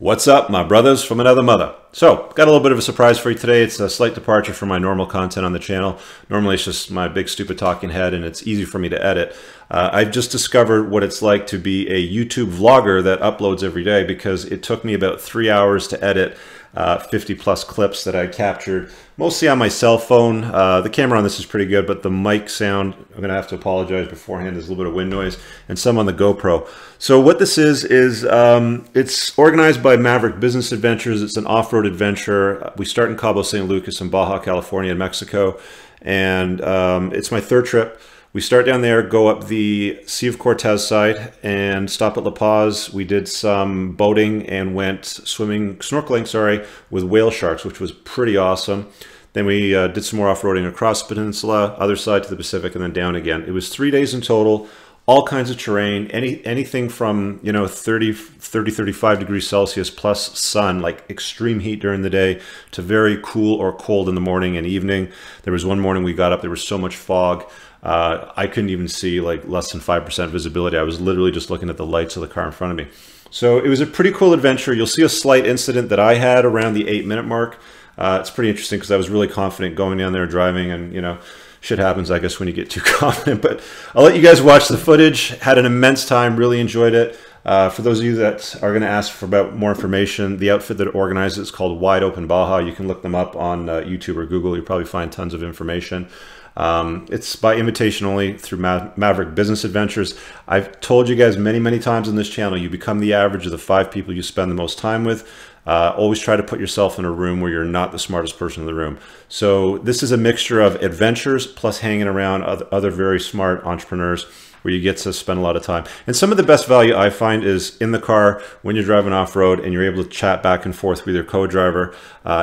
What's up, my brothers from another mother? So, got a little bit of a surprise for you today. It's a slight departure from my normal content on the channel. Normally it's just my big stupid talking head and it's easy for me to edit. I've just discovered what it's like to be a YouTube vlogger that uploads every day, because it took me about 3 hours to edit 50 plus clips that I captured, mostly on my cell phone. The camera on this is pretty good, but the mic sound, I'm gonna have to apologize beforehand. There's a little bit of wind noise, and some on the GoPro. So what this is it's organized by Maverick Business Adventures. It's an off-road adventure. We start in Cabo San Lucas in Baja, California, in Mexico, and it's my third trip. We start down there, go up the Sea of Cortez side, and stop at La Paz. We did some boating and went snorkeling, with whale sharks, which was pretty awesome. Then we did some more off-roading across the peninsula, other side to the Pacific, and then down again. It was 3 days in total, all kinds of terrain, anything from 30, 35 degrees Celsius plus sun, like extreme heat during the day, to very cool or cold in the morning and evening. There was one morning we got up, there was so much fog. I couldn't even see, like, less than 5% visibility. I was literally just looking at the lights of the car in front of me. So it was a pretty cool adventure. You'll see a slight incident that I had around the 8-minute mark. It's pretty interesting because I was really confident going down there driving, and shit happens, I guess, when you get too confident. But I'll let you guys watch the footage. Had an immense time, really enjoyed it. For those of you that are going to ask for more information, the outfit that organizes it is called Wide Open Baja. You can look them up on YouTube or Google. You'll probably find tons of information. It's by invitation only through Maverick Business Adventures. I've told you guys many times on this channel, you become the average of the 5 people you spend the most time with. Always try to put yourself in a room where you're not the smartest person in the room. So this is a mixture of adventures plus hanging around other very smart entrepreneurs, where you get to spend a lot of time. And some of the best value I find is in the car when you're driving off-road and you're able to chat back and forth with your co-driver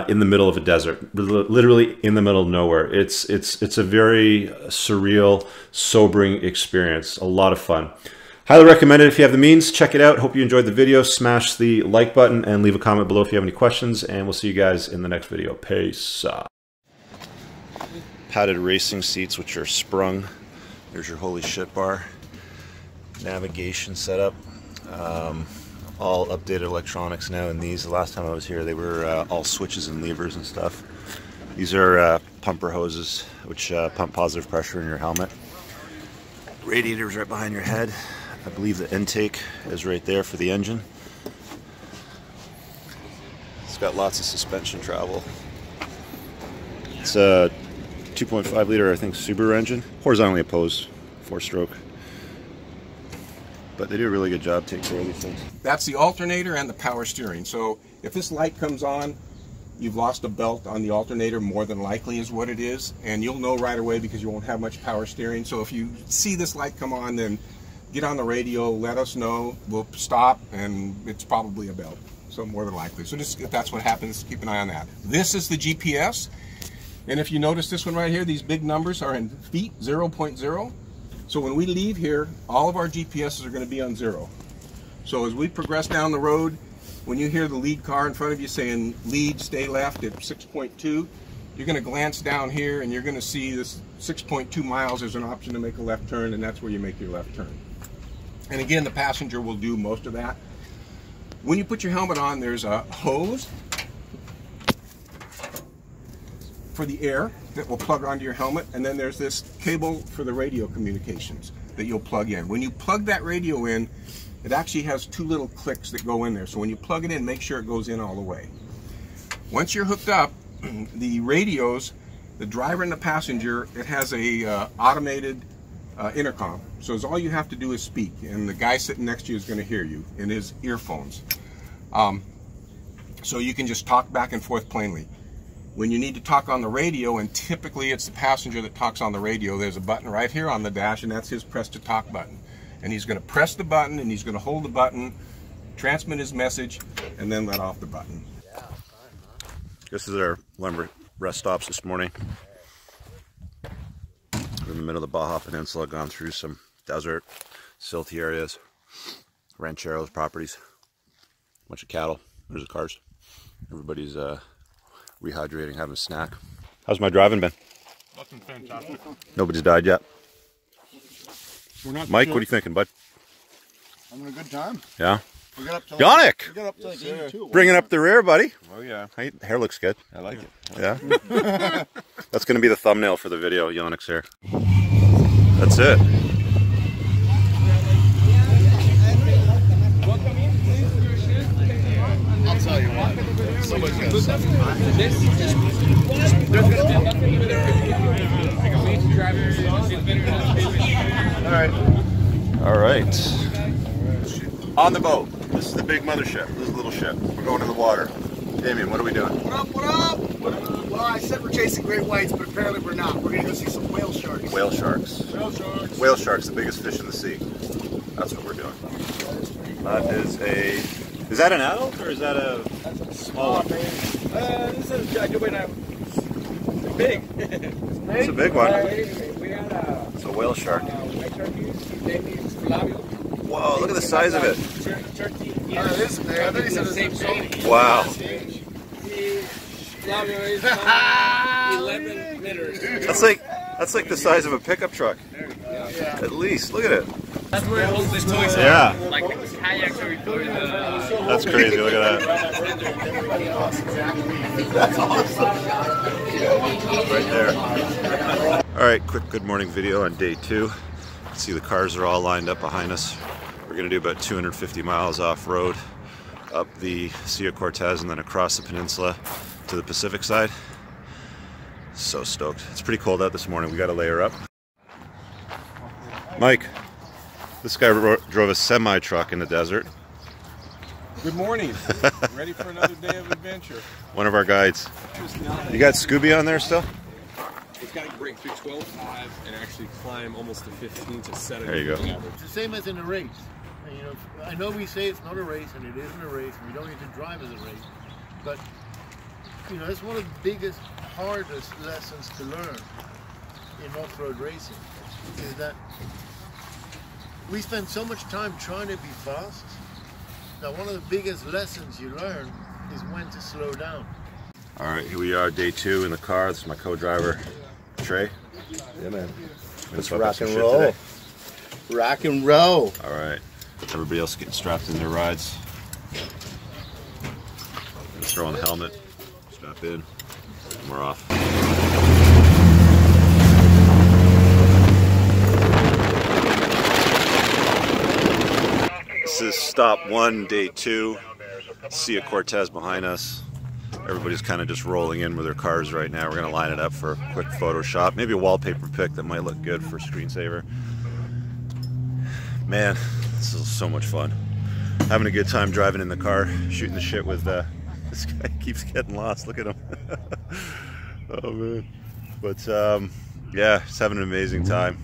in the middle of a desert, literally in the middle of nowhere. It's a very surreal, sobering experience. A lot of fun. Highly recommend it if you have the means. Check it out. Hope you enjoyed the video. Smash the like button and leave a comment below if you have any questions, and we'll see you guys in the next video. Peace. Padded racing seats, which are sprung. There's your holy shit bar. Navigation setup. All updated electronics now in these. The last time I was here, they were all switches and levers and stuff. These are pumper hoses, which pump positive pressure in your helmet. Radiator's right behind your head. I believe the intake is right there for the engine. It's got lots of suspension travel. It's a 2.5 liter, I think, Subaru engine. Horizontally opposed, 4-stroke. But they do a really good job taking care of these things. That's the alternator and the power steering. So if this light comes on, you've lost a belt on the alternator, more than likely is what it is. And you'll know right away because you won't have much power steering. So if you see this light come on, then get on the radio, let us know, we'll stop, and it's probably a belt. So more than likely. So just if that's what happens, keep an eye on that. This is the GPS. And if you notice this one right here, these big numbers are in feet, 0.0. So when we leave here, all of our GPSs are going to be on 0. So as we progress down the road, when you hear the lead car in front of you saying lead, stay left at 6.2, you're going to glance down here and you're going to see this 6.2 miles. There's an option to make a left turn, and that's where you make your left turn. And again, the passenger will do most of that. When you put your helmet on, there's a hose for the air that will plug onto your helmet, and then there's this cable for the radio communications that you'll plug in. When you plug that radio in, it actually has 2 little clicks that go in there. So when you plug it in, make sure it goes in all the way. Once you're hooked up, the radios, the driver and the passenger, it has a automated intercom. So all you have to do is speak, and the guy sitting next to you is going to hear you in his earphones. So you can just talk back and forth plainly. When you need to talk on the radio, and typically it's the passenger that talks on the radio, there's a button right here on the dash, and that's his press to talk button. And he's going to press the button, and he's going to hold the button, transmit his message, and then let off the button. This is our one rest stops this morning. We're in the middle of the Baja Peninsula, gone through some desert, silty areas, rancheros, properties, a bunch of cattle. There's the cars. Everybody's rehydrating, having a snack. How's my driving been? Fucking fantastic. Nobody's died yet. We're not Mike, sure. what are you thinking, bud? Having a good time. Yeah? We got up to Yannick! We got up to like 82. Bringing up the rear, buddy. Oh, yeah. Hey, hair looks good. I like it. Yeah? That's going to be the thumbnail for the video, Yannick's hair. That's it. I'll tell you what. Somebody's got something. All right. On the boat. This is the big mothership. This is the little ship. We're going to the water. Damien, what are we doing? What up, what up? Well, I said we're chasing great whites, but apparently we're not. We're going to go see some whale sharks. Whale sharks. Whale sharks. Whale sharks, the biggest fish in the sea. That's what we're doing. That is a... Is that an adult or is that a small one? This is big. It's a big one. It's a whale shark. Whoa, look at the size of it. Wow. 11 meters. That's like the size of a pickup truck. At least, look at it. That's where all these toys are. Yeah. Like the kayaks are for the... That's crazy, look at that. That's awesome. Right there. Alright, quick good morning video on day 2. You can see the cars are all lined up behind us. We're going to do about 250 miles off-road up the Sea of Cortez and then across the peninsula to the Pacific side. So stoked. It's pretty cold out this morning. We got to layer up. Mike, this guy drove a semi-truck in the desert. Good morning. Ready for another day of adventure. One of our guides. You got Scooby on there still? It's got to break through 12.5 and actually climb almost to 15 to set it. There you go. It's the same as in a race. And, you know, I know we say it's not a race, and it isn't a race, and we don't need to drive as a race, but you know, it's one of the biggest, hardest lessons to learn in off-road racing is that we spend so much time trying to be fast. Now, one of the biggest lessons you learn is when to slow down. All right, here we are, day 2 in the car. This is my co-driver, Trey. Yeah, man. Let's rock and roll. Rock and roll. All right, everybody else getting strapped in their rides. Throw on the helmet, strap in, and we're off. This is stop 1, day 2. Sea of Cortez behind us. Everybody's kind of just rolling in with their cars right now. We're going to line it up for a quick Photoshop. Maybe a wallpaper pic that might look good for screensaver. Man, this is so much fun. Having a good time driving in the car, shooting the shit with this guy keeps getting lost. Look at him. Oh man. But yeah, just having an amazing time.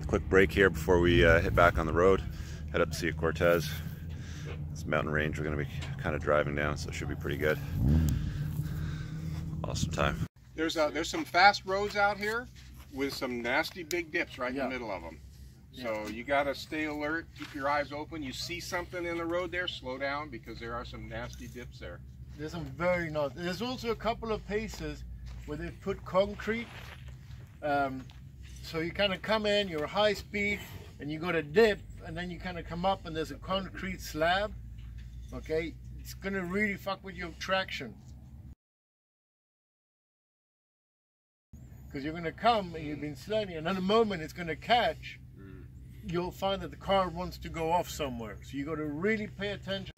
Quick break here before we hit back on the road. Head up to Sea of Cortez. It's mountain range we're going to be kind of driving down, so it should be pretty good. Awesome time. There's some fast roads out here with some nasty big dips right in the middle of them. So you got to stay alert, keep your eyes open. You see something in the road there, slow down because there are some nasty dips there. There's some very nice. There's also a couple of places where they've put concrete. So you kind of come in, you're high speed, and you got a dip, and then you kind of come up and there's a concrete slab. Okay, it's gonna really fuck with your traction. Because you're gonna come and you've been sliding, and in a moment it's gonna catch. You'll find that the car wants to go off somewhere. So you got to really pay attention.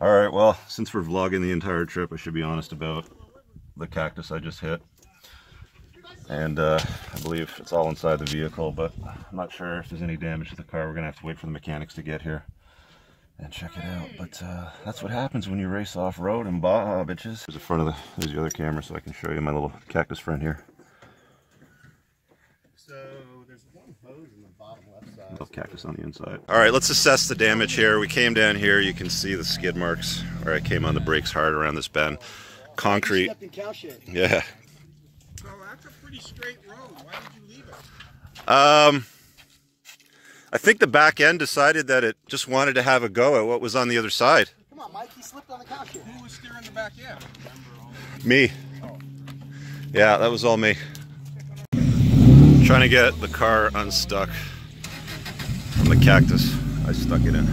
All right, well, since we're vlogging the entire trip, I should be honest about the Cactus I just hit. And I believe it's all inside the vehicle, but I'm not sure if there's any damage to the car. We're gonna have to wait for the mechanics to get here and check it out. But that's what happens when you race off-road in Baja, bitches. There's the front of there's the other camera, so I can show you my little Cactus friend here. So there's one hose in the bottom left side. Little Cactus on the inside. All right, let's assess the damage here. We came down here. You can see the skid marks where I came on the brakes hard around this bend. Concrete. Stepped in cow shit. Yeah. So that's a pretty straight road. Why did you leave it? I think the back end decided that it just wanted to have a go at what was on the other side. Come on, Mike, he slipped on the cow shit. Who was steering the back end? Me. Yeah, that was all me. Trying to get the car unstuck from the Cactus. I stuck it in.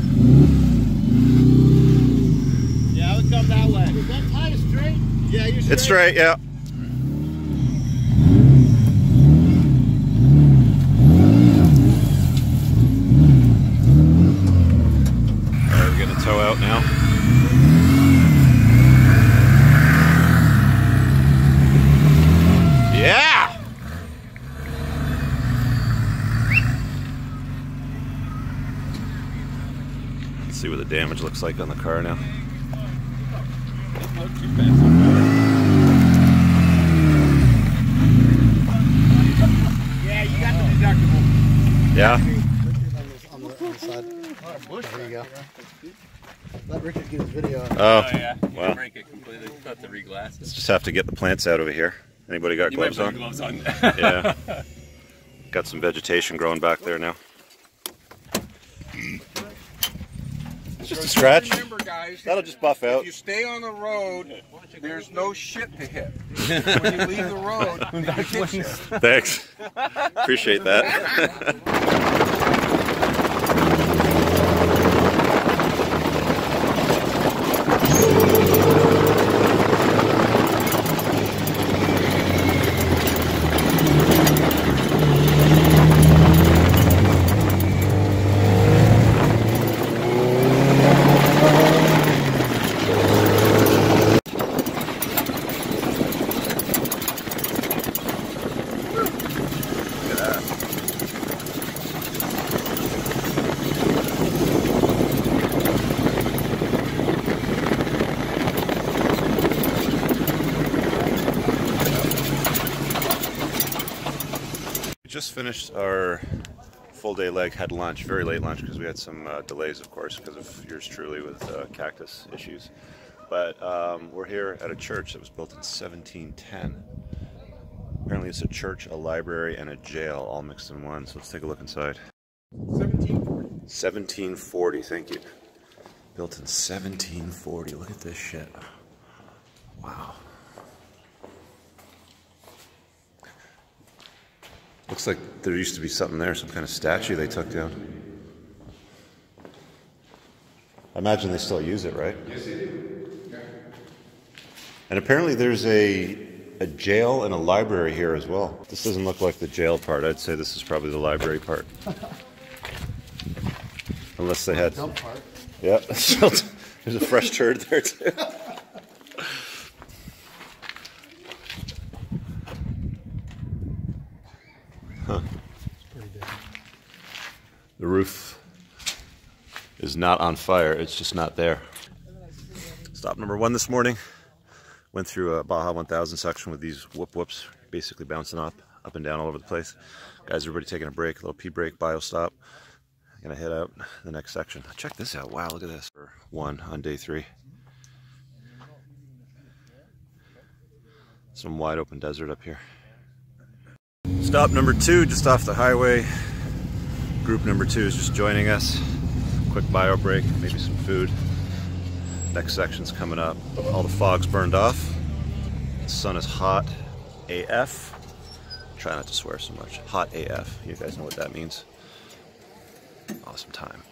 Yeah, I would come that way. Is that tire straight? Yeah, you're straight. It's straight, yeah. Alright, we're getting a tow out now. Yeah! Let's see what the damage looks like on the car now. Yeah, you got the deductible. Yeah? On the side. There you go. Let Richard get his video. Oh, yeah. Wow. Break it completely. Got the re-glass. Let's just have to get the plants out over here. Anybody got gloves on? Gloves on. Yeah. Got some vegetation growing back there now. It's just a scratch. Remember, guys, That'll just buff out. if you stay on the road, there's no shit to hit. When you leave the road, it hits you. Thanks. Appreciate that. Just finished our full day leg, had lunch, very late lunch because we had some delays, of course, because of yours truly with Cactus issues. But we're here at a church that was built in 1710. Apparently it's a church, a library, and a jail all mixed in one. So let's take a look inside. 1740. 1740, thank you. Built in 1740. Look at this shit. Wow. Looks like there used to be something there, some kind of statue they took down. I imagine they still use it, right? Yes, they do. Yeah. And apparently there's a jail and a library here as well. This doesn't look like the jail part. I'd say this is probably the library part. Unless they had... Dump part. Yeah, there's a fresh turd there too. Huh. The roof is not on fire, it's just not there. Stop number 1 this morning. Went through a Baja 1000 section with these whoops, basically bouncing up and down all over the place. Guys, everybody taking a break, a little pee break, bio stop. Gonna head out the next section. Check this out, wow, look at this. For 1 on day 3. Some wide open desert up here. Stop number 2, just off the highway. Group number 2 is just joining us. Quick bio break, maybe some food. Next section's coming up. All the fog's burned off. The sun is hot AF. Try not to swear so much. Hot AF. You guys know what that means. Awesome time.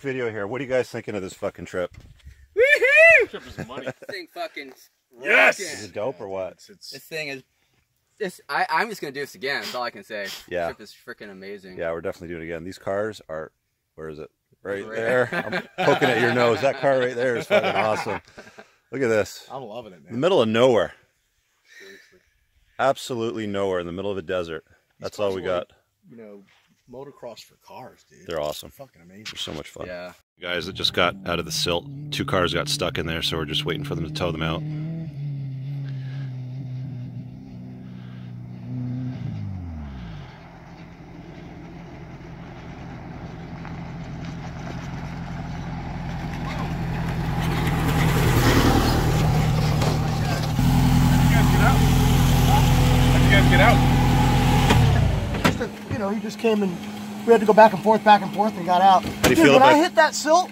video here. What are you guys thinking of this fucking trip? Woohoo! Trip is money. This thing fucking Yes! rockin'. Is it dope or what? This thing is... I'm just going to do this again. That's all I can say. Yeah. This trip is freaking amazing. Yeah, we're definitely doing it again. These cars are... Where is it? Right there. I'm poking at your nose. That car right there is fucking awesome. Look at this. I'm loving it, man. In the middle of nowhere. Seriously. Absolutely nowhere in the middle of a desert. That's all we got. You know, motocross for cars, dude. They're awesome. Fucking amazing. They're so much fun. Yeah. Guys that just got out of the silt. 2 cars got stuck in there, so we're just waiting for them to tow them out. You know, he just came and we had to go back and forth, and got out. How do you Dude, feel when about I hit that silt,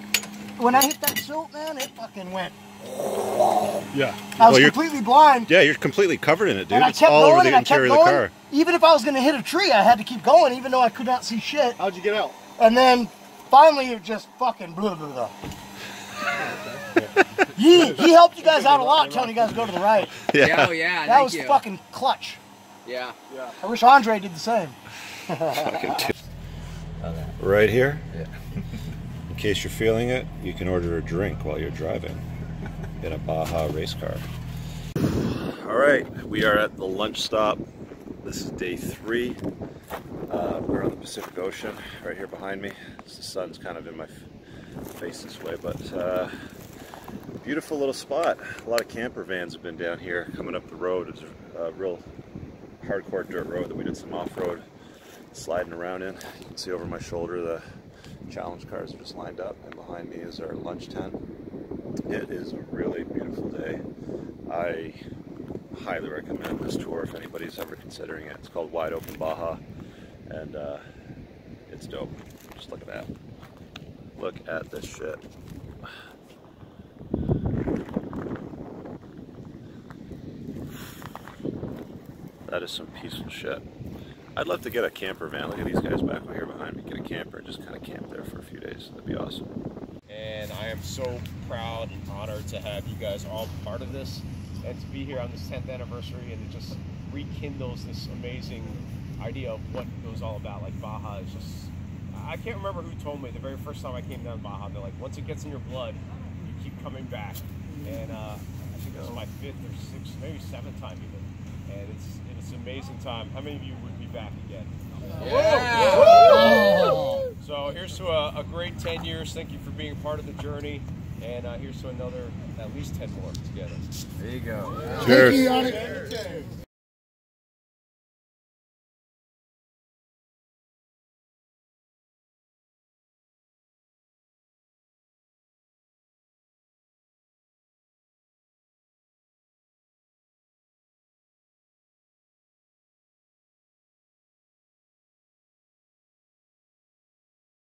man, it fucking went. Yeah. I was completely blind. Yeah, you're completely covered in it, dude. And I It's kept all going over the and I kept interior of the going. car. Even if I was going to hit a tree, I had to keep going, even though I could not see shit. How'd you get out? And then finally it just fucking blah, blah, blah. He helped you guys out a lot, telling you guys to go to the right. Yeah, oh yeah. That was fucking clutch. Yeah. I wish Andre did the same. Right here, Yeah. in case you're feeling it, you can order a drink while you're driving in a Baja race car. All right, we are at the lunch stop. This is day 3. We're on the Pacific Ocean, right here behind me. The sun's kind of in my face this way, but beautiful little spot. A lot of camper vans have been down here coming up the road. It's a real hardcore dirt road that we did some off-road sliding around in. You can see over my shoulder the challenge cars are just lined up, and behind me is our lunch tent. It is a really beautiful day. I highly recommend this tour if anybody's ever considering it. It's called Wide Open Baja, and it's dope. Just look at that. Look at this shit. That is some peaceful shit. I'd love to get a camper van. Look at these guys back here behind me. Get a camper and just kind of camp there for a few days. That'd be awesome. And I am so proud and honored to have you guys all part of this and to be here on this 10th anniversary, and it just rekindles this amazing idea of what it was all about. Like Baja is just, I can't remember who told me the very first time I came down to Baja, they're like, once it gets in your blood, you keep coming back. And I think this is my 5th or 6th, maybe 7th time even. And it's an amazing time. How many of you would be back again? Yeah. Woo! So here's to a great 10 years. Thank you for being a part of the journey. And here's to another at least 10 more together. There you go. Cheers. Thank you, Yannick.